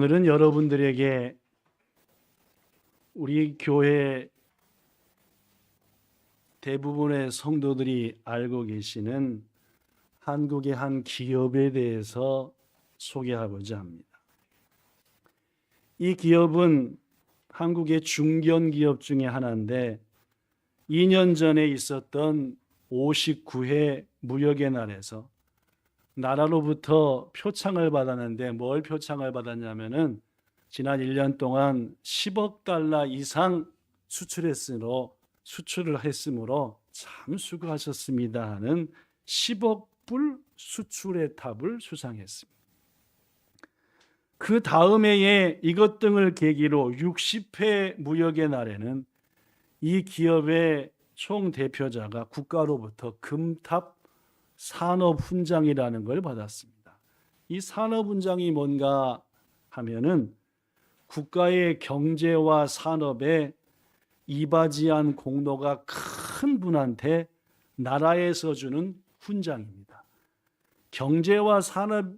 오늘은 여러분들에게 우리 교회 대부분의 성도들이 알고 계시는 한국의 한 기업에 대해서 소개하고자 합니다. 이 기업은 한국의 중견기업 중에 하나인데 2년 전에 있었던 59회 무역의 날에서 나라로부터 표창을 받았는데 뭘 표창을 받았냐면은 지난 1년 동안 10억 달러 이상 수출을 했으므로 참 수고하셨습니다 하는 10억 불 수출의 탑을 수상했습니다. 그 다음 해에 이것 등을 계기로 60회 무역의 날에는 이 기업의 총대표자가 국가로부터 금탑 산업훈장이라는 걸 받았습니다. 이 산업훈장이 뭔가 하면은 국가의 경제와 산업에 이바지한 공로가 큰 분한테 나라에서 주는 훈장입니다. 경제와 산업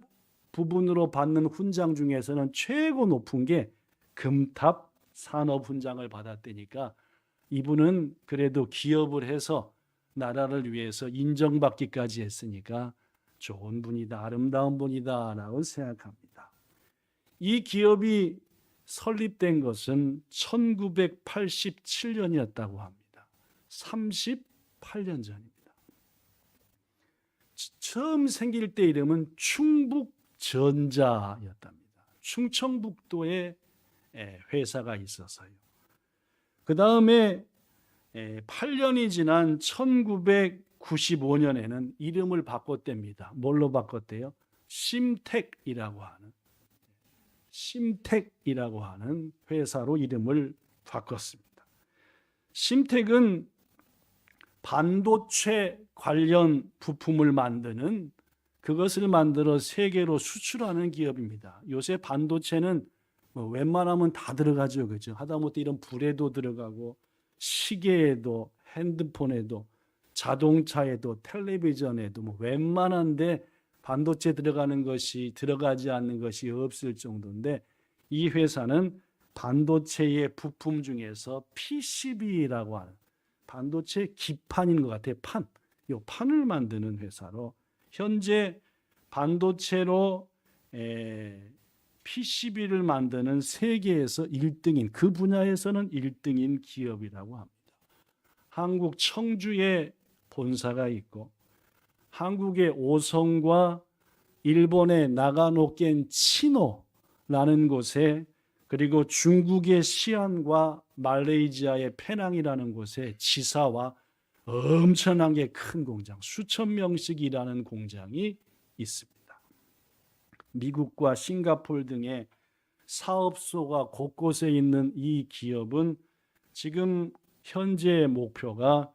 부분으로 받는 훈장 중에서는 최고 높은 게 금탑 산업훈장을 받았다니까 이분은 그래도 기업을 해서 나라를 위해서 인정받기까지 했으니까 좋은 분이다, 아름다운 분이다 라고 생각합니다. 이 기업이 설립된 것은 1987년이었다고 합니다. 38년 전입니다. 처음 생길 때 이름은 충북전자였답니다. 충청북도에 회사가 있어서요. 그 다음에 8년이 지난 1995년에는 이름을 바꿨답니다. 뭘로 바꿨대요? 심텍이라고 하는 회사로 이름을 바꿨습니다. 심텍은 반도체 관련 부품을 만드는 그것을 만들어 세계로 수출하는 기업입니다. 요새 반도체는 웬만하면 다 들어가죠, 그죠? 하다못해 이런 불에도 들어가고 시계에도 핸드폰에도 자동차에도 텔레비전에도 웬만한데 반도체 들어가지 않는 것이 없을 정도인데 이 회사는 반도체의 부품 중에서 PCB라고 하는 반도체 기판인 것 같아요. 이 판을 만드는 회사로 현재 반도체로 PCB를 만드는 세계에서 1등인 그 분야에서는 1등인 기업이라고 합니다. 한국 청주에 본사가 있고 한국의 오성과 일본의 나가노켄 치노라는 곳에 그리고 중국의 시안과 말레이시아의 페낭이라는 곳에 지사와 엄청나게 큰 공장, 수천 명씩 일하는 공장이 있습니다. 미국과 싱가포르 등의 사업소가 곳곳에 있는 이 기업은 지금 현재 목표가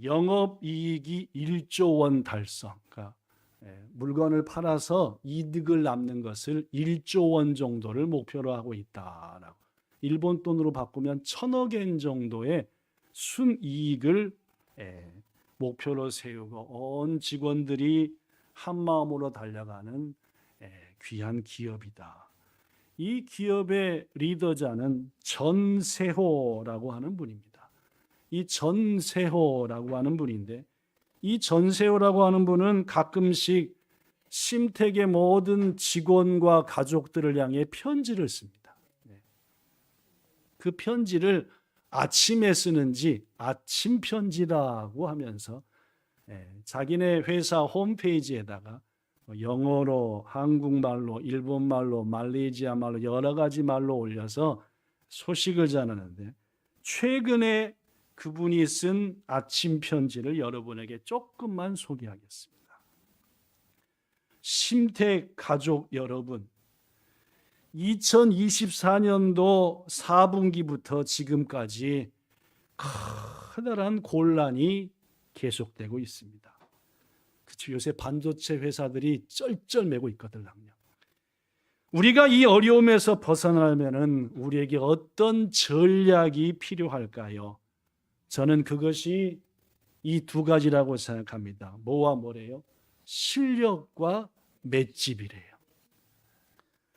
영업이익이 1조 원 달성, 그러니까 물건을 팔아서 이득을 남는 것을 1조 원 정도를 목표로 하고 있다라고. 일본 돈으로 바꾸면 1,000억 엔 정도의 순이익을 목표로 세우고 온 직원들이 한 마음으로 달려가는 귀한 기업이다. 이 기업의 리더자는 전세호라고 하는 분입니다. 이 전세호라고 하는 분인데 이 전세호라고 하는 분은 가끔씩 심택의 모든 직원과 가족들을 향해 편지를 씁니다. 그 편지를 아침에 쓰는지 아침 편지라고 하면서 자기네 회사 홈페이지에다가 영어로, 한국말로, 일본말로, 말레이시아 말로 여러 가지 말로 올려서 소식을 전하는데 최근에 그분이 쓴 아침 편지를 여러분에게 조금만 소개하겠습니다. 심택 가족 여러분, 2024년도 4분기부터 지금까지 커다란 곤란이 계속되고 있습니다. 그렇죠. 요새 반도체 회사들이 쩔쩔매고 있거든요. 우리가 이 어려움에서 벗어나려면 우리에게 어떤 전략이 필요할까요? 저는 그것이 이 두 가지라고 생각합니다. 뭐와 뭐래요? 실력과 맷집이래요.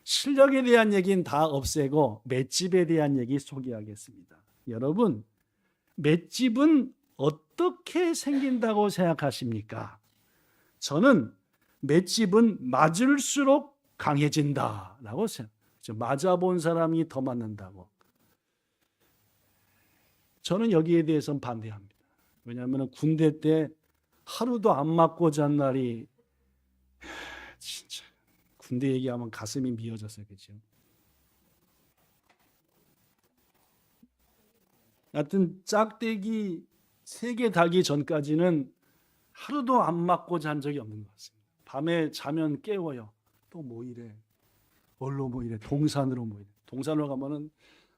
실력에 대한 얘기는 다 없애고 맷집에 대한 얘기 소개하겠습니다. 여러분, 맷집은 어떻게 생긴다고 생각하십니까? 저는 맷집은 맞을수록 강해진다라고 생각해요. 맞아본 사람이 더 맞는다고. 저는 여기에 대해서는 반대합니다. 왜냐하면 군대 때 하루도 안 맞고 잔 날이 진짜 군대 얘기하면 가슴이 미어졌어요. 그렇죠? 하여튼 짝대기 3개 달기 전까지는 하루도 안 맞고 잔 적이 없는 것 같습니다. 밤에 자면 깨워요. 또 뭐 이래. 뭘로 뭐 이래. 동산으로 뭐 이래. 동산으로 가면은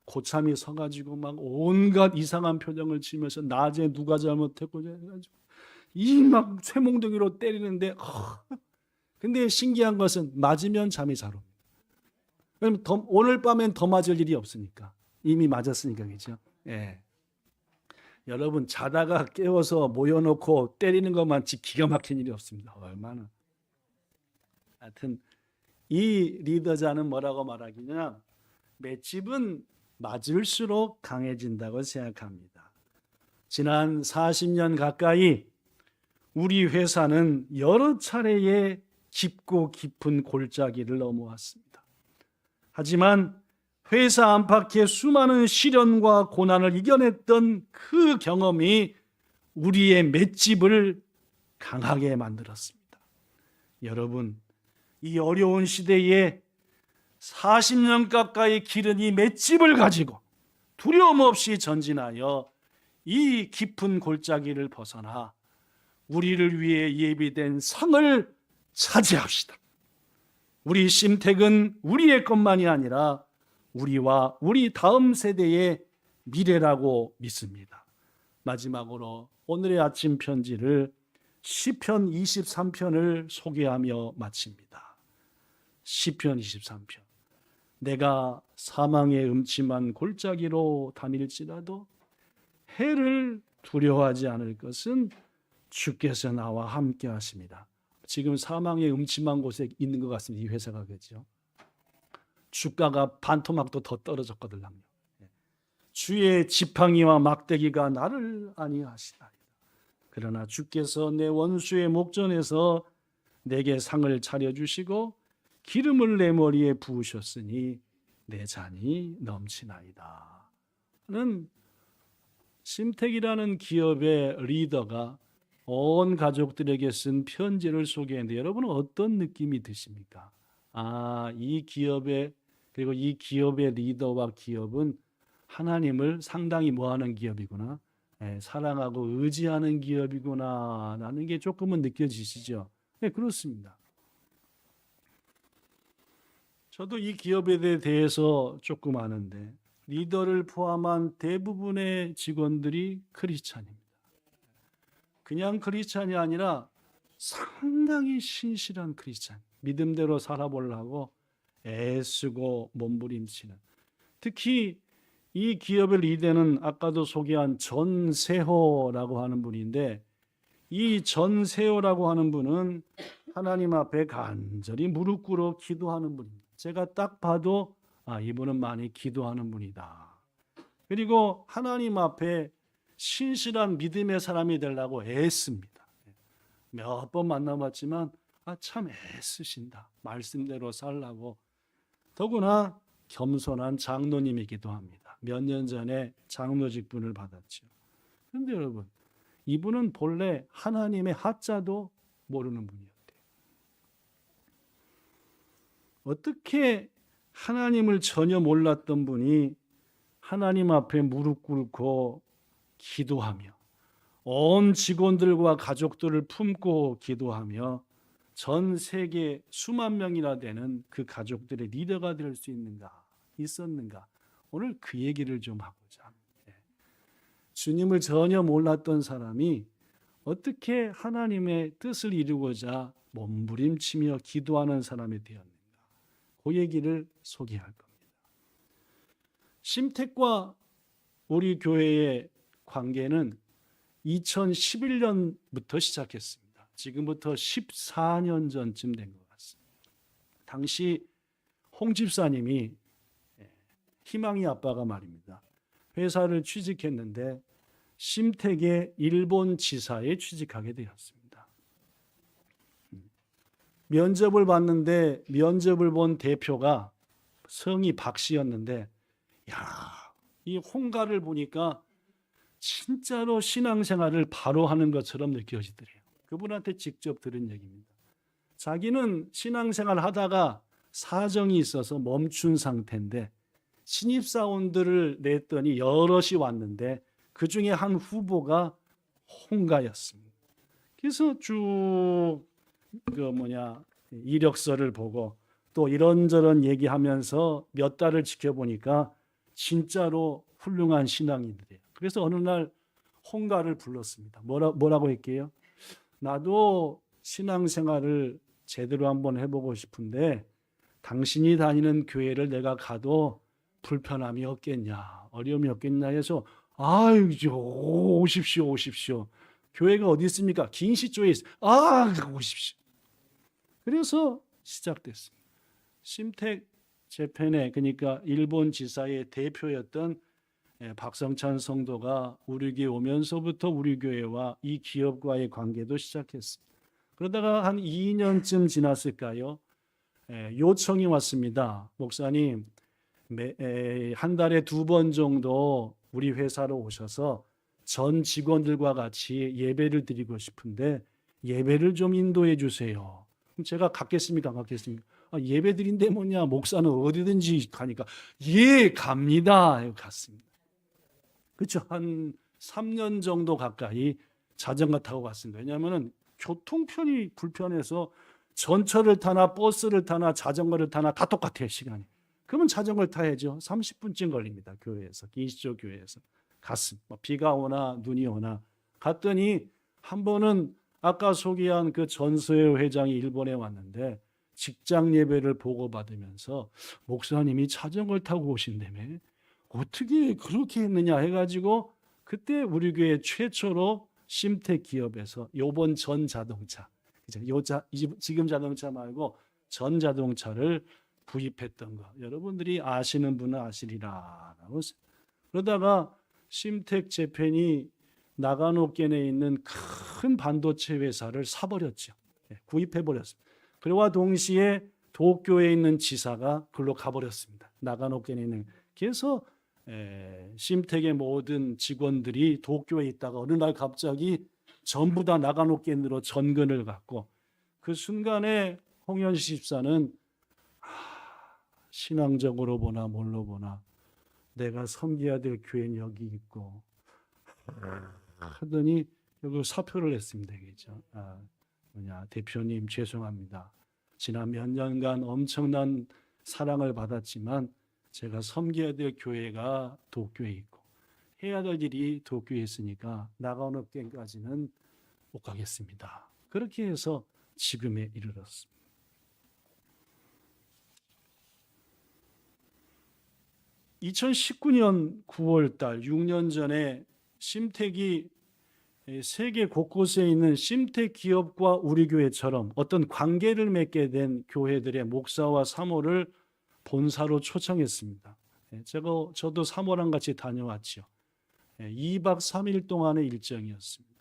고참이 서가지고 막 온갖 이상한 표정을 지으면서 낮에 누가 잘못했고 해가지고 이 막 쇠몽둥이로 때리는데 근데 신기한 것은 맞으면 잠이 잘 옵니다. 그럼 오늘 밤엔 더 맞을 일이 없으니까 이미 맞았으니까 그렇죠. 예. 여러분 자다가 깨워서 모여놓고 때리는 것만 기가 막힌 일이 없습니다. 얼마나. 하여튼 이 리더자는 뭐라고 말하기냐, 맷집은 맞을수록 강해진다고 생각합니다. 지난 40년 가까이 우리 회사는 여러 차례의 깊고 깊은 골짜기를 넘어왔습니다. 하지만 회사 안팎의 수많은 시련과 고난을 이겨냈던 그 경험이 우리의 맷집을 강하게 만들었습니다. 여러분, 이 어려운 시대에 40년 가까이 기른 이 맷집을 가지고 두려움 없이 전진하여 이 깊은 골짜기를 벗어나 우리를 위해 예비된 상을 차지합시다. 우리 심택은 우리의 것만이 아니라 우리와 우리 다음 세대의 미래라고 믿습니다. 마지막으로 오늘의 아침 편지를 시편 23편을 소개하며 마칩니다. 시편 23편. 내가 사망의 음침한 골짜기로 다닐지라도 해를 두려워하지 않을 것은 주께서 나와 함께 하십니다. 지금 사망의 음침한 곳에 있는 것 같습니다. 이 회사가 그렇죠. 주가가 반토막도 더 떨어졌거든요. 주의 지팡이와 막대기가 나를 안위하시나이다. 그러나 주께서 내 원수의 목전에서 내게 상을 차려주시고 기름을 내 머리에 부으셨으니 내 잔이 넘치나이다. 는 심택이라는 기업의 리더가 온 가족들에게 쓴 편지를 소개했는데 여러분은 어떤 느낌이 드십니까? 이 기업의 그리고 이 기업의 리더와 기업은 하나님을 상당히 뭐하는 기업이구나, 사랑하고 의지하는 기업이구나 라는 게 조금은 느껴지시죠? 네, 그렇습니다. 저도 이 기업에 대해서 조금 아는데 리더를 포함한 대부분의 직원들이 크리스찬입니다. 그냥 크리스찬이 아니라 상당히 신실한 크리스찬, 믿음대로 살아보려고 애쓰고 몸부림치는. 특히 이 기업의 리더는 아까도 소개한 전세호라고 하는 분인데 이 전세호라고 하는 분은 하나님 앞에 간절히 무릎 꿇어 기도하는 분입니다. 제가 딱 봐도 이분은 많이 기도하는 분이다. 그리고 하나님 앞에 신실한 믿음의 사람이 되려고 애씁니다. 몇 번 만나봤지만 참 애쓰신다. 말씀대로 살라고. 더구나 겸손한 장로님이기도 합니다. 몇 년 전에 장로 직분을 받았죠. 그런데 여러분, 이분은 본래 하나님의 하자도 모르는 분이었대요. 어떻게 하나님을 전혀 몰랐던 분이 하나님 앞에 무릎 꿇고 기도하며 온 직원들과 가족들을 품고 기도하며 전 세계 수만 명이나 되는 그 가족들의 리더가 될 수 있었는가? 오늘 그 얘기를 좀 하고자 합니다. 주님을 전혀 몰랐던 사람이 어떻게 하나님의 뜻을 이루고자 몸부림치며 기도하는 사람이 되었는가? 그 얘기를 소개할 겁니다. 심택과 우리 교회의 관계는 2011년부터 시작했습니다. 지금부터 14년 전쯤 된 것 같습니다. 당시 홍 집사님이 희망이 아빠가 말입니다. 회사를 취직했는데 심택의 일본 지사에 취직하게 되었습니다. 면접을 봤는데 면접을 본 대표가 성이 박 씨였는데 이 홍가를 보니까 진짜로 신앙생활을 바로 하는 것처럼 느껴지더래요. 그분한테 직접 들은 얘기입니다. 자기는 신앙생활 하다가 사정이 있어서 멈춘 상태인데 신입사원들을 냈더니 여럿이 왔는데 그 중에 한 후보가 홍가였습니다. 그래서 쭉 이력서를 보고 또 이런저런 얘기하면서 몇 달을 지켜보니까 진짜로 훌륭한 신앙인들이에요. 그래서 어느 날 홍가를 불렀습니다. 뭐라고 할게요? 나도 신앙생활을 제대로 한번 해보고 싶은데 당신이 다니는 교회를 내가 가도 불편함이 없겠냐, 어려움이 없겠냐 해서 아유, 오십시오. 교회가 어디 있습니까? 긴시 쪽에 있어요. 오십시오. 그래서 시작됐습니다. 심택 재팬의 그러니까 일본 지사의 대표였던 박성찬 성도가 우리 교회 오면서부터 우리 교회와 이 기업과의 관계도 시작했습니다. 그러다가 한 2년쯤 지났을까요? 요청이 왔습니다. 목사님, 한 달에 2번 정도 우리 회사로 오셔서 전 직원들과 같이 예배를 드리고 싶은데 예배를 좀 인도해 주세요. 그럼 제가 갔겠습니까? 안 갔겠습니까? 예배 드린데 뭐냐, 목사는 어디든지 가니까 예, 갑니다. 갔습니다. 그렇죠. 한 3년 정도 가까이 자전거 타고 갔습니다. 왜냐하면 교통편이 불편해서 전철을 타나 버스를 타나 자전거를 타나 다 똑같아요, 시간이. 그러면 자전거를 타야죠. 30분쯤 걸립니다. 교회에서, 기시조 교회에서. 갔습니다. 비가 오나 눈이 오나 갔더니 한 번은 아까 소개한 그 전소혜 회장이 일본에 왔는데 직장 예배를 보고받으면서 목사님이 자전거를 타고 오신다며 어떻게 그렇게 했느냐 해가지고 그때 우리 교회 최초로 심택 기업에서 요번 전 자동차, 지금 자동차 말고 전 자동차를 구입했던 거 여러분들이 아시는 분은 아시리라라고. 그러다가 심택 재팬이 나가노켄에 있는 큰 반도체 회사를 사버렸죠. 구입해버렸습니다. 그와 동시에 도쿄에 있는 지사가 그걸로 가버렸습니다. 나가노켄에 있는. 그래서 심택의 모든 직원들이 도쿄에 있다가 어느 날 갑자기 전부 다 나가노켄으로 전근을 갖고 그 순간에 홍현식 집사는 신앙적으로 보나 뭘로 보나 내가 섬겨야 될 교회는 여기 있고 하더니 여기 사표를 냈습니다. 그죠? 대표님 죄송합니다. 지난 몇 년간 엄청난 사랑을 받았지만 제가 섬겨야 될 교회가 도쿄에 있고 해야 될 일이 도쿄에 있으니까 나가노켄까지는 못 가겠습니다. 그렇게 해서 지금에 이르렀습니다. 2019년 9월 달 6년 전에 심택이 세계 곳곳에 있는 심택 기업과 우리 교회처럼 어떤 관계를 맺게 된 교회들의 목사와 사모를 본사로 초청했습니다. 저도 사모랑 같이 다녀왔죠. 2박 3일 동안의 일정이었습니다.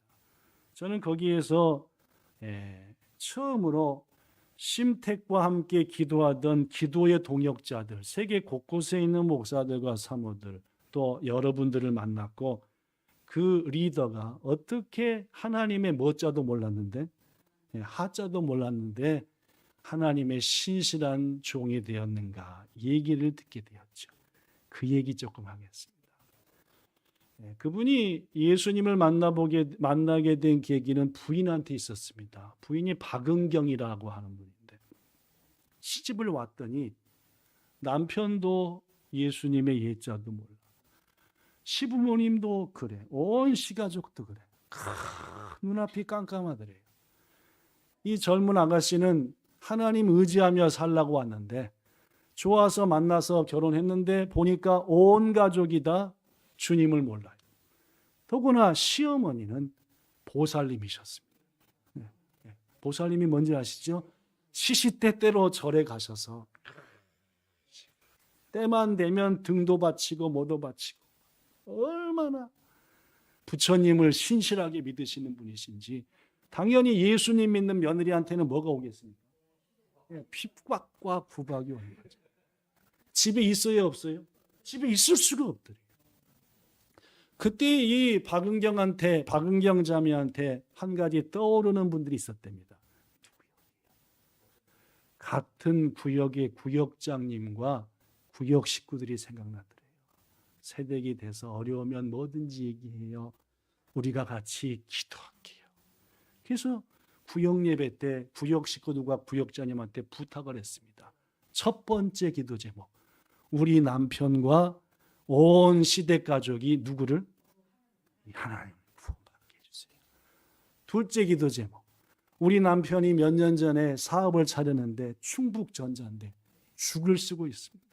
저는 거기에서 처음으로 심택과 함께 기도하던 기도의 동역자들, 세계 곳곳에 있는 목사들과 사모들, 또 여러분들을 만났고 그 리더가 어떻게 하나님의 뭐자도 몰랐는데 하자도 몰랐는데 하나님의 신실한 종이 되었는가 얘기를 듣게 되었죠. 그 얘기 조금 하겠습니다. 그분이 예수님을 만나게 된 계기는 부인한테 있었습니다. 부인이 박은경이라고 하는 분인데 시집을 왔더니 남편도 예수님의 예자도 몰라. 시부모님도 그래. 온 시가족도 그래. 눈앞이 깜깜하더래요. 이 젊은 아가씨는 하나님 의지하며 살라고 왔는데 좋아서 만나서 결혼했는데 보니까 온 가족이 다 주님을 몰라요. 더구나 시어머니는 보살님이셨습니다. 보살님이 뭔지 아시죠? 시시때때로 절에 가셔서 때만 되면 등도 바치고 뭐도 바치고 얼마나 부처님을 신실하게 믿으시는 분이신지. 당연히 예수님 믿는 며느리한테는 뭐가 오겠습니까? 핍박과 구박이 오는 거죠. 집에 있어요, 없어요? 집에 있을 수가 없더래요. 그때 이 박은경 자매한테 한 가지 떠오르는 분들이 있었답니다. 같은 구역의 구역장님과 구역 식구들이 생각나더래요. 새댁이 돼서 어려우면 뭐든지 얘기해요. 우리가 같이 기도할게요. 그래서 구역 예배 때 구역 식구들과 구역장님한테 부탁을 했습니다. 첫 번째 기도 제목, 우리 남편과 온 시댁 가족이 누구를? 하나님 구원받게 해주세요. 둘째 기도 제목, 우리 남편이 몇 년 전에 사업을 차렸는데 충북전자인데 죽을 쓰고 있습니다.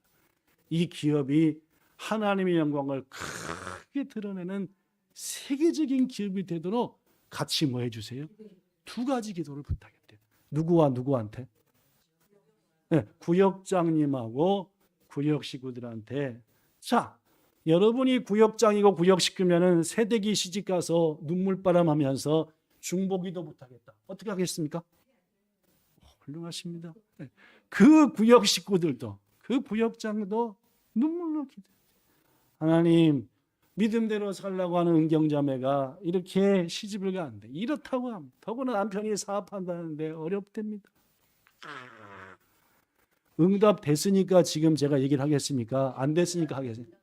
이 기업이 하나님의 영광을 크게 드러내는 세계적인 기업이 되도록 같이 뭐 해주세요? 두 가지 기도를 부탁했대요. 누구와 누구한테? 네, 구역장님하고 구역 식구들한테. 자, 여러분이 구역장이고 구역 식구면은 새댁이 시집가서 눈물바람 하면서 중보기도 못하겠다. 어떻게 하겠습니까? 훌륭하십니다. 네. 그 구역 식구들도, 그 구역장도 눈물로 기도해요. 하나님, 믿음대로 살라고 하는 은경자매가 이렇게 시집을 가는데 이렇다고 합니다. 더구나 남편이 사업한다는데 어렵답니다. 응답 됐으니까 지금 제가 얘기를 하겠습니까? 안 됐으니까 하겠습니까?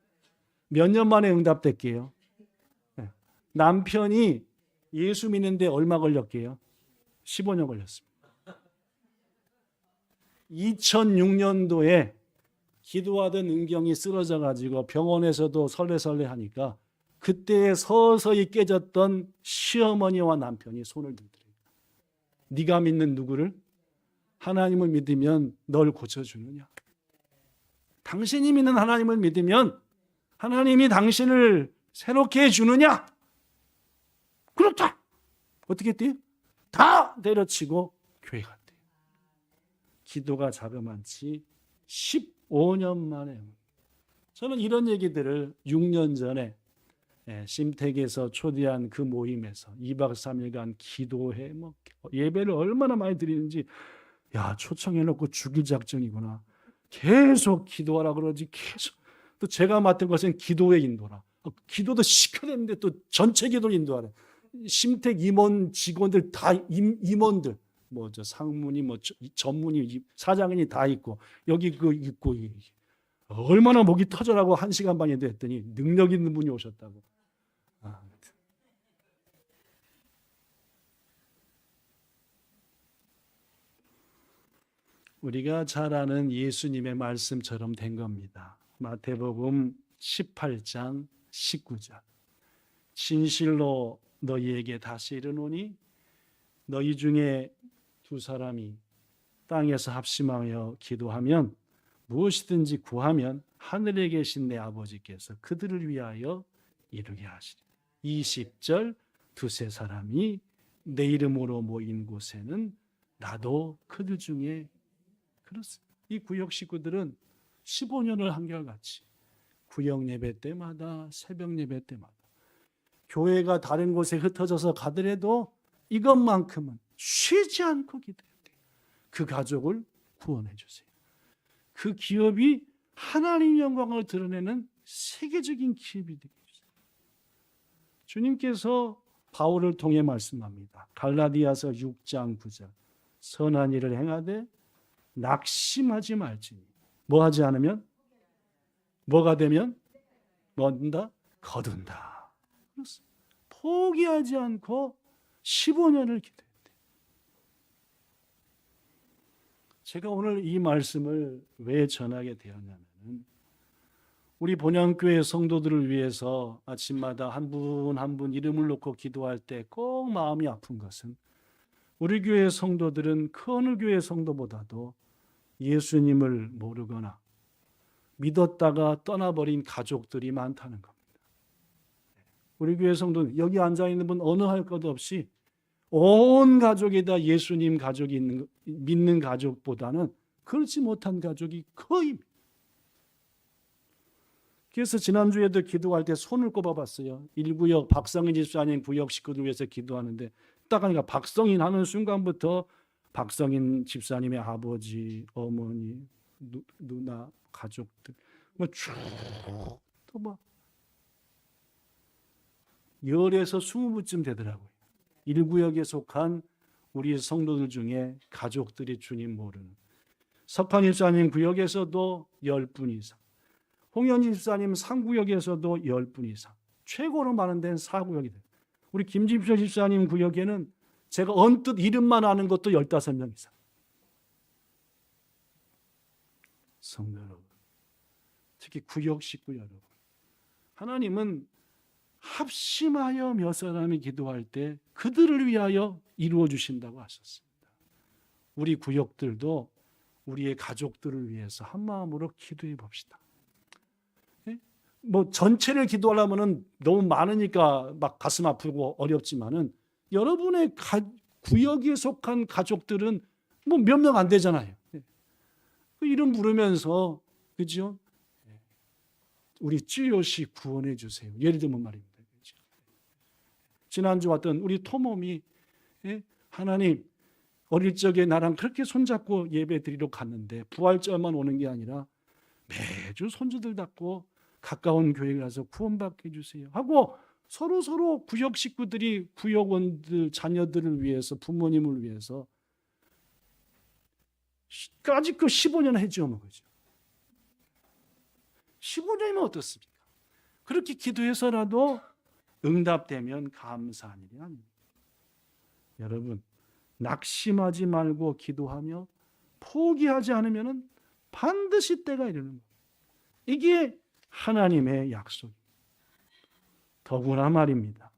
몇 년 만에 응답됐게요? 네. 남편이 예수 믿는데 얼마 걸렸게요? 15년 걸렸습니다. 2006년도에 기도하던 은경이 쓰러져 가지고 병원에서도 설레설레 하니까 그때 서서히 깨졌던 시어머니와 남편이 손을 들더래요. 네가 믿는 누구를? 하나님을 믿으면 널 고쳐주느냐? 당신이 믿는 하나님을 믿으면 하나님이 당신을 새롭게 해주느냐? 그렇다. 어떻게 했대요? 다 내려치고 교회 갔대요. 기도가 자그만치 15년 만에. 저는 이런 얘기들을 6년 전에 심택에서 초대한 그 모임에서 2박 3일간 기도해 예배를 얼마나 많이 드리는지, 야, 초청해놓고 죽일 작정이구나. 계속 기도하라 그러지. 계속. 또 제가 맡은 것은 기도의 인도라. 기도도 시켜야 되는데 또 전체 기도를 인도하래. 심택 임원 직원들 다 임원들, 뭐 저 상무니 뭐 전문이 사장이 다 있고 여기 그 있고, 얼마나 목이 터져라고 1시간 반인데 했더니 능력 있는 분이 오셨다고. 우리가 잘 아는 예수님의 말씀처럼 된 겁니다. 마태복음 18장 19절. 진실로 너희에게 다시 이르노니 너희 중에 두 사람이 땅에서 합심하여 기도하면 무엇이든지 구하면 하늘에 계신 내 아버지께서 그들을 위하여 이루게 하시리. 20절. 두세 사람이 내 이름으로 모인 곳에는 나도 그들 중에. 그렇습니다. 이 구역 식구들은 15년을 한결같이 구역 예배 때마다 새벽 예배 때마다 교회가 다른 곳에 흩어져서 가더라도 이것만큼은 쉬지 않고 기도해야 돼요. 그 가족을 구원해 주세요. 그 기업이 하나님의 영광을 드러내는 세계적인 기업이 되게 해주세요. 주님께서 바울을 통해 말씀합니다. 갈라디아서 6장 9절. 선한 일을 행하되 낙심하지 말지니. 뭐 하지 않으면? 뭐가 되면? 뭐든다? 거둔다. 그렇습니다. 포기하지 않고 15년을 기도했대. 제가 오늘 이 말씀을 왜 전하게 되었냐면, 우리 본향교회 성도들을 위해서 아침마다 한 분 한 분 이름을 놓고 기도할 때 꼭 마음이 아픈 것은, 우리 교회 성도들은 그 어느 교회 성도보다도 예수님을 모르거나 믿었다가 떠나버린 가족들이 많다는 겁니다. 우리 교회 성도는 여기 앉아있는 분 어느 할 것 없이 온 가족이 다 예수님 가족이 믿는 가족보다는 그렇지 못한 가족이 거의. 그래서 지난주에도 기도할 때 손을 꼽아봤어요. 1구역 박성인 집사님 구역 식구들 위해서 기도하는데 딱 하니까 박성인 하는 순간부터 박성인 집사님의 아버지, 어머니, 누나, 가족들 쭉 또 막 10에서 20부쯤 되더라고요. 1구역에 속한 우리 성도들 중에 가족들이 주님 모르는 석환 집사님 구역에서도 10분 이상, 홍현 집사님 3구역에서도 10분 이상, 최고로 많은 데는 4구역이 돼요. 우리 김집표 집사님 구역에는 제가 언뜻 이름만 아는 것도 15명 이상. 성도 여러분, 특히 구역 식구 여러분, 하나님은 합심하여 몇 사람이 기도할 때 그들을 위하여 이루어 주신다고 하셨습니다. 우리 구역들도 우리의 가족들을 위해서 한 마음으로 기도해 봅시다. 뭐 전체를 기도하려면 너무 많으니까 막 가슴 아프고 어렵지만은 여러분의 구역에 속한 가족들은 뭐 몇 명 안 되잖아요. 그 이름 부르면서 그죠? 우리 쯔요시 구원해 주세요. 예를 들면 말입니다. 그렇죠? 지난주 왔던 우리 토mom이 하나님 어릴 적에 나랑 그렇게 손잡고 예배 드리러 갔는데 부활절만 오는 게 아니라 매주 손주들 잡고 가까운 교회에 가서 구원받게 해주세요 하고 서로 구역 식구들이 구역원들 자녀들을 위해서 부모님을 위해서 아직 그 15년 해주는 거죠. 15년이면 어떻습니까? 그렇게 기도해서라도 응답되면 감사한 일이 아닙니다. 여러분 낙심하지 말고 기도하며 포기하지 않으면 반드시 때가 이르는 거예요. 이게 하나님의 약속입니다. 더구나 말입니다.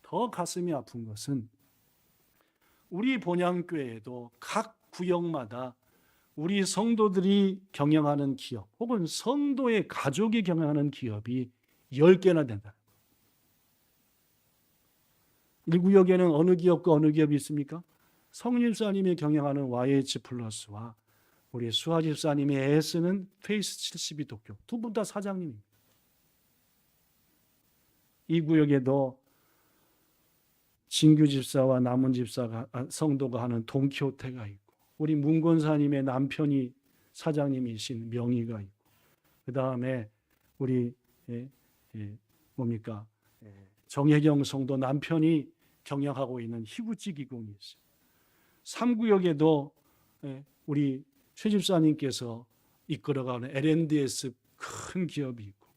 더 가슴이 아픈 것은 우리 본향교회에도 각 구역마다 우리 성도들이 경영하는 기업 혹은 성도의 가족이 경영하는 기업이 10개나 된다. 1구역에는 어느 기업과 어느 기업이 있습니까? 성인 집사님이 경영하는 YH 플러스와 우리 수아 집사님이 애쓰는 페이스 72 도쿄 두 분 다 사장님입니다. 이 구역에도 진규 집사와 남은 집사가 성도가 하는 동키호테가 있고 우리 문권사님의 남편이 사장님이신 명의가 있고 그 다음에 우리 뭡니까 정혜경 성도 남편이 경영하고 있는 희구찌 기공이 있어요. 3구역에도 우리 최 집사님께서 이끌어가는 L&DS 큰 기업이 있고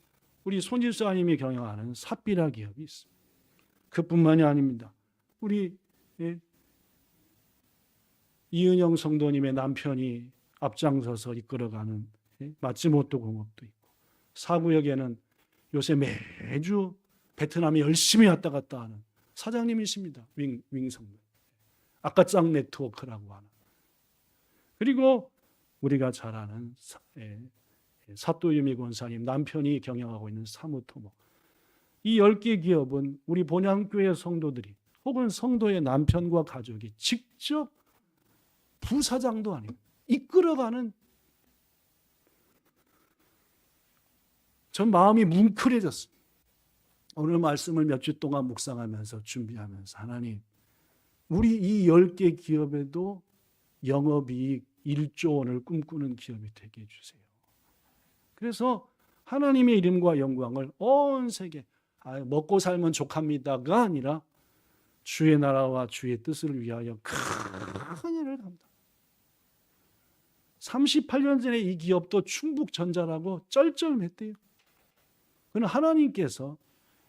우리 손 집사님이 경영하는 삽비라 기업이 있습니다. 그뿐만이 아닙니다. 우리 이은영 성도님의 남편이 앞장서서 이끌어가는 마츠모토 공업도 있고 4구역에는 요새 매주 베트남에 열심히 왔다 갔다 하는 사장님이십니다. 윙성도. 아까짱 네트워크라고 하는. 그리고 우리가 잘 아는 사또유미 권사님 남편이 경영하고 있는 사무토목. 이 10개 기업은 우리 본향교회 성도들이 혹은 성도의 남편과 가족이 직접 부사장도 아니고 이끌어가는 전 마음이 뭉클해졌습니다. 오늘 말씀을 몇 주 동안 묵상하면서 준비하면서 하나님 우리 이 10개 기업에도 영업이익 1조 원을 꿈꾸는 기업이 되게 해주세요. 그래서 하나님의 이름과 영광을 온 세계 먹고 살면 족합니다가 아니라 주의 나라와 주의 뜻을 위하여 큰 일을 합니다. 38년 전에 이 기업도 충북전자라고 쩔쩔맸대요. 그는 하나님께서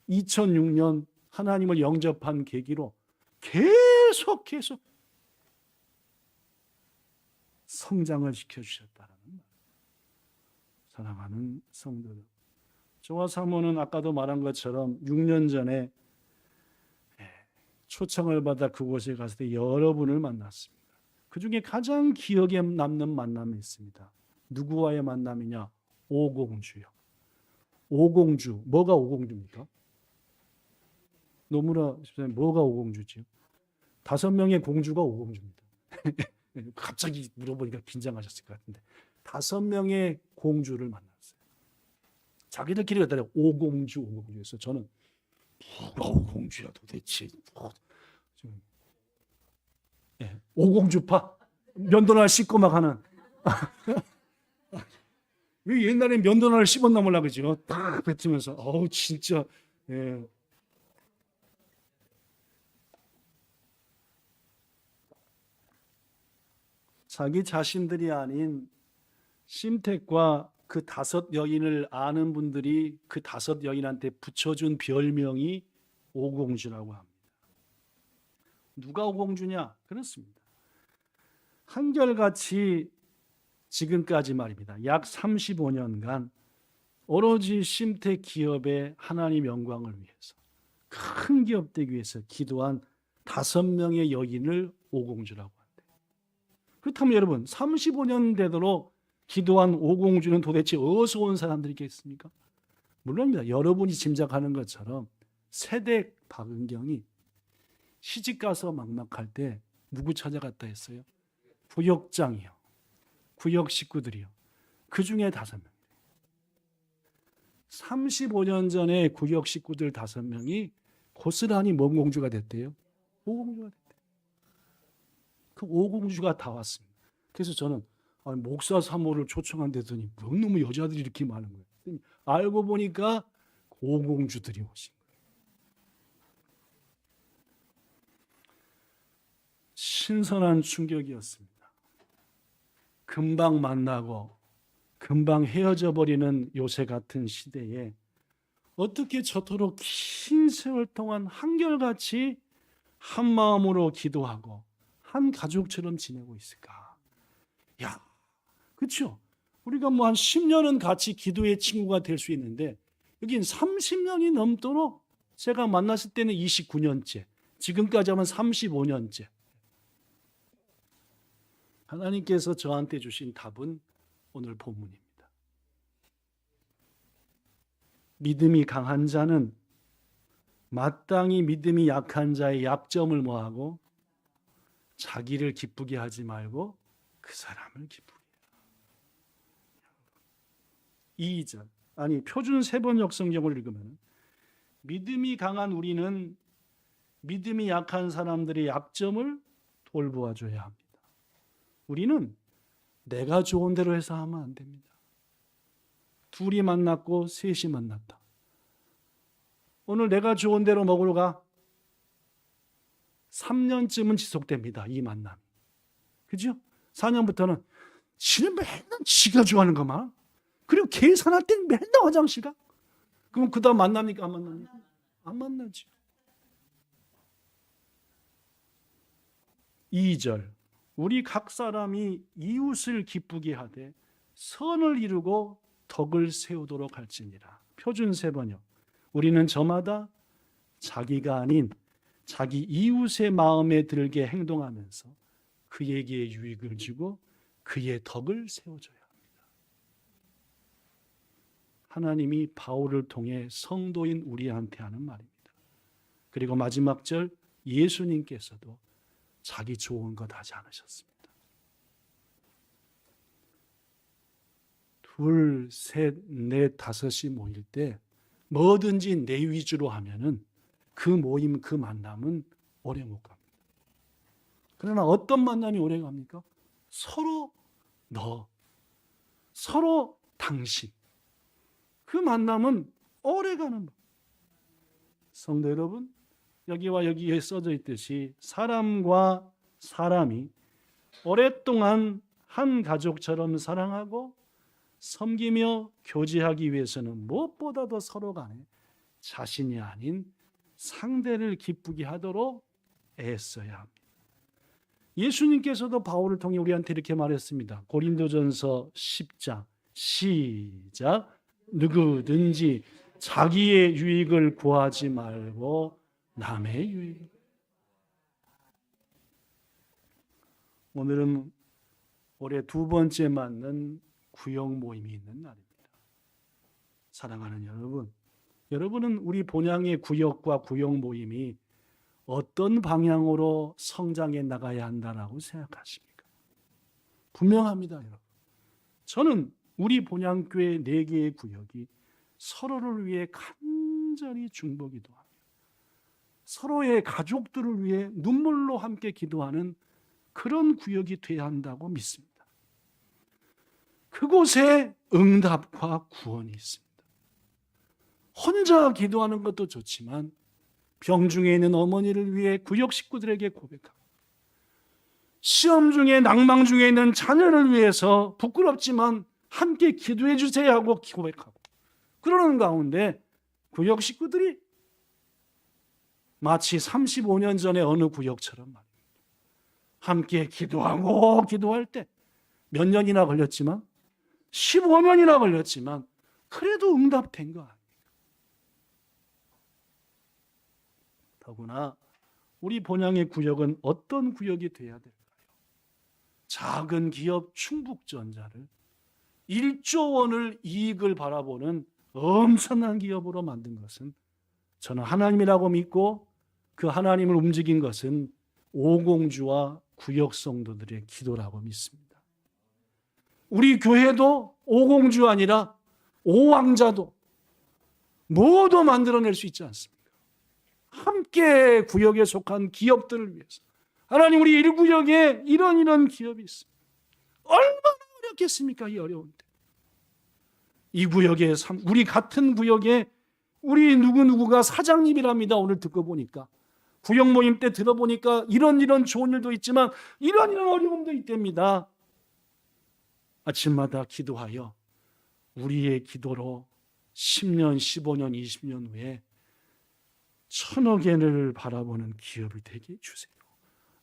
2006년 하나님을 영접한 계기로 계속 성장을 시켜주셨다는 말. 사랑하는 성도들, 저와 사모는 아까도 말한 것처럼 6년 전에 초청을 받아 그곳에 갔을 때 여러분을 만났습니다. 그 중에 가장 기억에 남는 만남이 있습니다. 누구와의 만남이냐? 오공주요. 오공주. 뭐가 오공주입니까? 노무라 집사님, 뭐가 오공주지요? 5명의 공주가 오공주입니다. 갑자기 물어보니까 긴장하셨을 것 같은데 5명의 공주를 만났어요. 자기들끼리 갖다 오공주 해서 저는 누가 오공주야 도대체. 예, 오공주파 면도날 씻고 막 하는. 왜 옛날에 면도날 씹었나 몰라 그죠? 딱 뱉으면서 어우 진짜. 예. 자기 자신들이 아닌 심택과 그 5 여인을 아는 분들이 그 5 여인한테 붙여준 별명이 오공주라고 합니다. 누가 오공주냐? 그렇습니다. 한결같이 지금까지 말입니다. 약 35년간 오로지 심택 기업의 하나님 영광을 위해서 큰 기업 되기 위해서 기도한 5명의 여인을 오공주라고 한대요. 그렇다면 여러분 35년 되도록 기도한 오공주는 도대체 어디서 온 사람들이겠습니까? 물론입니다. 여러분이 짐작하는 것처럼 세댁 박은경이 시집가서 막막할 때 누구 찾아갔다 했어요? 구역장이요. 구역 식구들이요. 그 중에 5명. 35년 전에 구역 식구들 5명이 고스란히 뭔 공주가 됐대요? 오공주가 됐대요. 그 오공주가 다 왔습니다. 그래서 저는 목사 사모를 초청한다더니 너무 여자들이 이렇게 많은 거예요. 알고 보니까 오공주들이 오신 거예요. 신선한 충격이었습니다. 금방 만나고 금방 헤어져 버리는 요새 같은 시대에 어떻게 저토록 긴 세월 동안 한결같이 한 마음으로 기도하고 한 가족처럼 지내고 있을까? 야, 그렇죠? 우리가 뭐 한 10년은 같이 기도의 친구가 될 수 있는데 여긴 30년이 넘도록 제가 만났을 때는 29년째, 지금까지 하면 35년째. 하나님께서 저한테 주신 답은 오늘 본문입니다. 믿음이 강한 자는 마땅히 믿음이 약한 자의 약점을 뭐하고 자기를 기쁘게 하지 말고 그 사람을 기쁘게 해요. 2절 아니 표준 세번역 성경을 읽으면 믿음이 강한 우리는 믿음이 약한 사람들의 약점을 돌보아줘야 합니다. 우리는 내가 좋은 대로 해서 하면 안 됩니다. 둘이 만났고 셋이 만났다. 오늘 내가 좋은 대로 먹으러 가. 3년쯤은 지속됩니다. 이 만남이. 그죠? 4년부터는 지는 맨날 지가 좋아하는 것만. 그리고 계산할 때는 맨날 화장실 가. 그럼 그 다음 만납니까? 안 만납니까? 안 만나지. 2절 우리 각 사람이 이웃을 기쁘게 하되 선을 이루고 덕을 세우도록 할지니라. 표준 세번역 우리는 저마다 자기가 아닌 자기 이웃의 마음에 들게 행동하면서 그에게 유익을 주고 그의 덕을 세워줘야 합니다. 하나님이 바울을 통해 성도인 우리한테 하는 말입니다. 그리고 마지막 절 예수님께서도 자기 좋은 것 하지 않으셨습니다. 2, 3, 4, 5이 모일 때 뭐든지 내 위주로 하면은 그 모임, 그 만남은 오래 못 갑니다. 그러나 어떤 만남이 오래 갑니까? 서로 너, 서로 당신. 그 만남은 오래 가는 거예요. 성도 여러분, 여기와 여기에 써져 있듯이 사람과 사람이 오랫동안 한 가족처럼 사랑하고 섬기며 교제하기 위해서는 무엇보다도 서로 간에 자신이 아닌 상대를 기쁘게 하도록 애써야 합니다. 예수님께서도 바울을 통해 우리한테 이렇게 말했습니다. 고린도전서 10장 시작 누구든지 자기의 유익을 구하지 말고 남의 유익. 오늘은 올해 2번째 맞는 구역 모임이 있는 날입니다. 사랑하는 여러분, 여러분은 우리 본향의 구역과 구역 모임이 어떤 방향으로 성장해 나가야 한다라고 생각하십니까? 분명합니다, 여러분. 저는 우리 본향교회 4개의 구역이 서로를 위해 간절히 중보기도하며 서로의 가족들을 위해 눈물로 함께 기도하는 그런 구역이 되어야 한다고 믿습니다. 그곳에 응답과 구원이 있습니다. 혼자 기도하는 것도 좋지만 병중에 있는 어머니를 위해 구역 식구들에게 고백하고 시험 중에 낭망 중에 있는 자녀를 위해서 부끄럽지만 함께 기도해 주세요 하고 고백하고 그러는 가운데 구역 식구들이 마치 35년 전에 어느 구역처럼 말입니다. 함께 기도하고 기도할 때 몇 년이나 걸렸지만 15년이나 걸렸지만 그래도 응답된 거 아니에요. 더구나 우리 본향의 구역은 어떤 구역이 돼야 될까요? 작은 기업 충북전자를 1조 원을 이익을 바라보는 엄청난 기업으로 만든 것은 저는 하나님이라고 믿고 그 하나님을 움직인 것은 오공주와 구역 성도들의 기도라고 믿습니다. 우리 교회도 오공주 아니라 오왕자도 모두 만들어낼 수 있지 않습니까? 함께 구역에 속한 기업들을 위해서 하나님 우리 1구역에 이런 기업이 있습니다. 얼마나 어렵겠습니까? 이 어려운데 이 구역에 우리 같은 구역에 우리 누구누구가 사장님이랍니다. 오늘 듣고 보니까 구역 모임 때 들어보니까 이런 좋은 일도 있지만 이런 어려움도 있답니다. 아침마다 기도하여 우리의 기도로 10년, 15년, 20년 후에 1,000억 엔을 바라보는 기업이 되게 해주세요.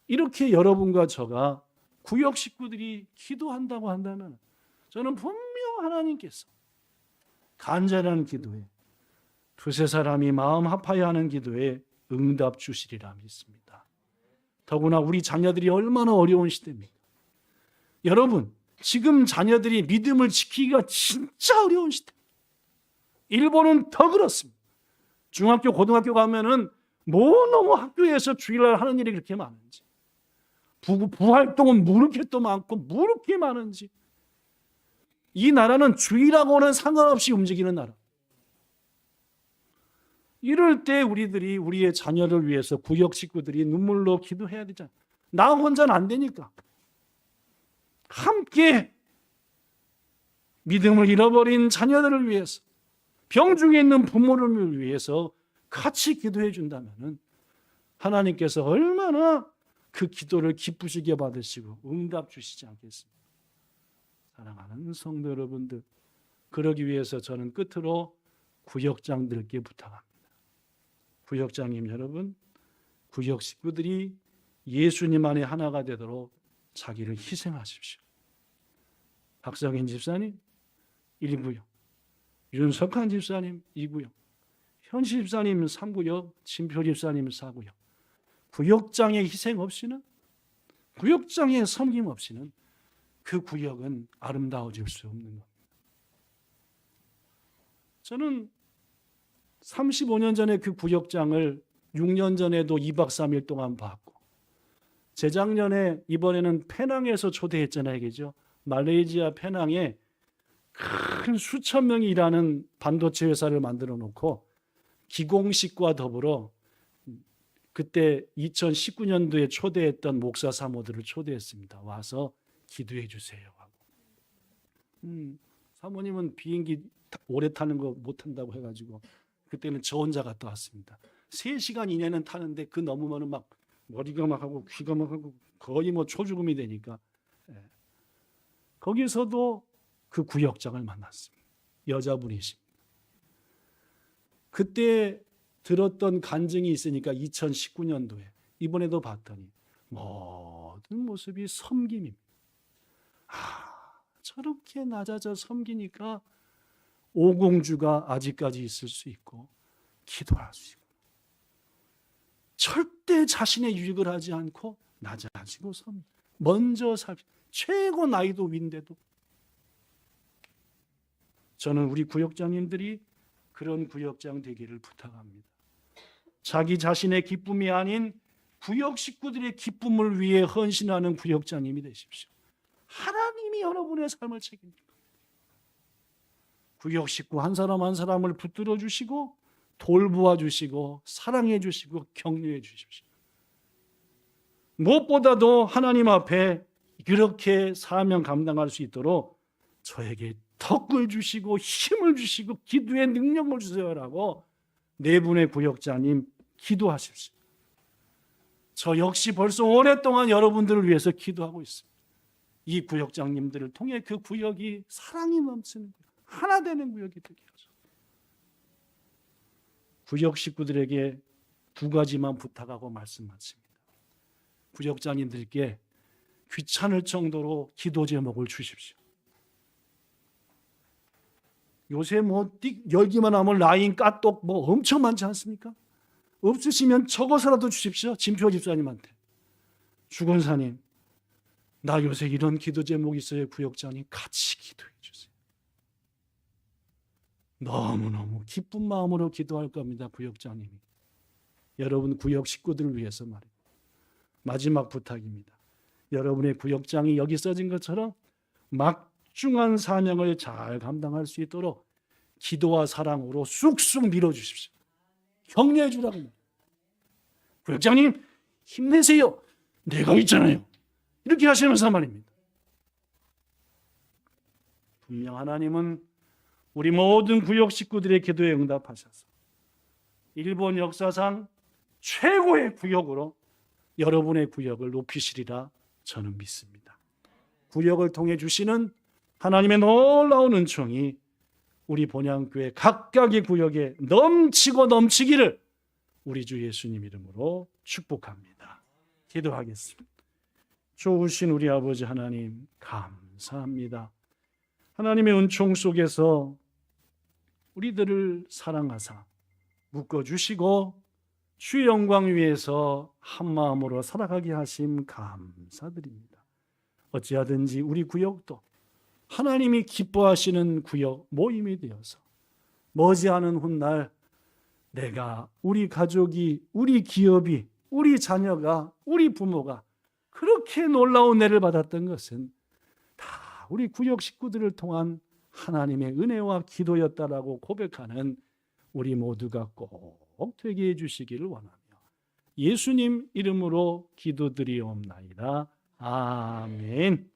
이렇게 여러분과 저가 구역 식구들이 기도한다고 한다면 저는 분명 하나님께서 간절한 기도에 두세 사람이 마음 합하여 하는 기도에 응답 주시리라 믿습니다. 더구나 우리 자녀들이 얼마나 어려운 시대입니까? 여러분 지금 자녀들이 믿음을 지키기가 진짜 어려운 시대. 일본은 더 그렇습니다. 중학교, 고등학교 가면은 너무 학교에서 주일날 하는 일이 그렇게 많은지 부활동은 무렇게 또 많고 무렇게 많은지 이 나라는 주일하고는 상관없이 움직이는 나라. 이럴 때 우리들이 우리의 자녀를 위해서 구역 식구들이 눈물로 기도해야 되잖아요. 나 혼자는 안 되니까 함께 믿음을 잃어버린 자녀들을 위해서 병중에 있는 부모를 위해서 같이 기도해 준다면 하나님께서 얼마나 그 기도를 기쁘시게 받으시고 응답 주시지 않겠습니까? 사랑하는 성도 여러분들, 그러기 위해서 저는 끝으로 구역장들께 부탁합니다. 구역장님 여러분, 구역 식구들이 예수님 안에 하나가 되도록 자기를 희생하십시오. 박성인 집사님 1구역, 윤석한 집사님 2구역, 현시 집사님 3구역, 진표 집사님 4구역. 구역장의 희생 없이는, 구역장의 섬김 없이는 그 구역은 아름다워질 수 없는 겁니다. 저는 35년 전에 그 구역장을 6년 전에도 2박 3일 동안 봤고 재작년에 이번에는 페낭에서 초대했잖아요. 그죠? 말레이시아 페낭에 큰 수천 명이 일하는 반도체 회사를 만들어 놓고 기공식과 더불어 그때 2019년도에 초대했던 목사 사모들을 초대했습니다. 와서 기도해 주세요 하고. 사모님은 비행기 오래 타는 거 못 탄다고 해가지고 그때는 저 혼자 갔다 왔습니다. 3시간 이내는 타는데 그 넘으면 막 머리가 막 하고 귀가 막 하고 거의 뭐 초죽음이 되니까 거기서도 그 구역장을 만났습니다. 여자분이십니다. 그때 들었던 간증이 있으니까 2019년도에 이번에도 봤더니 모든 모습이 섬김입니다. 저렇게 낮아져 섬기니까 오공주가 아직까지 있을 수 있고 기도할 수 있고 절대 자신의 유익을 하지 않고 낮아지고 먼저 최고 나이도 위인데도 저는 우리 구역장님들이 그런 구역장 되기를 부탁합니다. 자기 자신의 기쁨이 아닌 구역 식구들의 기쁨을 위해 헌신하는 구역장님이 되십시오. 하나님이 여러분의 삶을 책임집니다. 구역 식구 한 사람 한 사람을 붙들어 주시고 돌보아 주시고 사랑해 주시고 격려해 주십시오. 무엇보다도 하나님 앞에 그렇게 사명 감당할 수 있도록 저에게 덕을 주시고 힘을 주시고 기도의 능력을 주세요라고 네 분의 구역장님 기도하십시오. 저 역시 벌써 오랫동안 여러분들을 위해서 기도하고 있습니다. 이 구역장님들을 통해 그 구역이 사랑이 넘치는 구역, 하나 되는 구역이 되게 하소서. 구역 식구들에게 두 가지만 부탁하고 말씀 마칩니다. 구역장님들께 귀찮을 정도로 기도 제목을 주십시오. 요새 열기만 하면 라인, 까똑 엄청 많지 않습니까? 없으시면 적어서라도 주십시오. 진표 집사님한테. 주권사님, 나 요새 이런 기도 제목이 있어요. 구역장님 같이 기도해 주세요. 너무너무 기쁜 마음으로 기도할 겁니다. 구역장님이. 여러분 구역 식구들을 위해서 말입니다. 마지막 부탁입니다. 여러분의 구역장이 여기 써진 것처럼 막중한 사명을 잘 감당할 수 있도록 기도와 사랑으로 쑥쑥 밀어주십시오. 격려해 주라고. 구역장님 힘내세요. 내가 있잖아요. 이렇게 하시면서 말입니다. 분명 하나님은 우리 모든 구역 식구들의 기도에 응답하셔서 일본 역사상 최고의 구역으로 여러분의 구역을 높이시리라 저는 믿습니다. 구역을 통해 주시는 하나님의 놀라운 은총이 우리 본향교회 각각의 구역에 넘치고 넘치기를 우리 주 예수님 이름으로 축복합니다. 기도하겠습니다. 좋으신 우리 아버지 하나님 감사합니다. 하나님의 은총 속에서 우리들을 사랑하사 묶어주시고 주의 영광 위에서 한마음으로 살아가게 하심 감사드립니다. 어찌하든지 우리 구역도 하나님이 기뻐하시는 구역 모임이 되어서 머지않은 훗날 내가, 우리 가족이, 우리 기업이, 우리 자녀가, 우리 부모가 그렇게 놀라운 은혜를 받았던 것은 다 우리 구역 식구들을 통한 하나님의 은혜와 기도였다라고 고백하는 우리 모두가 꼭 되게 해주시기를 원하며 예수님 이름으로 기도드리옵나이다. 아멘.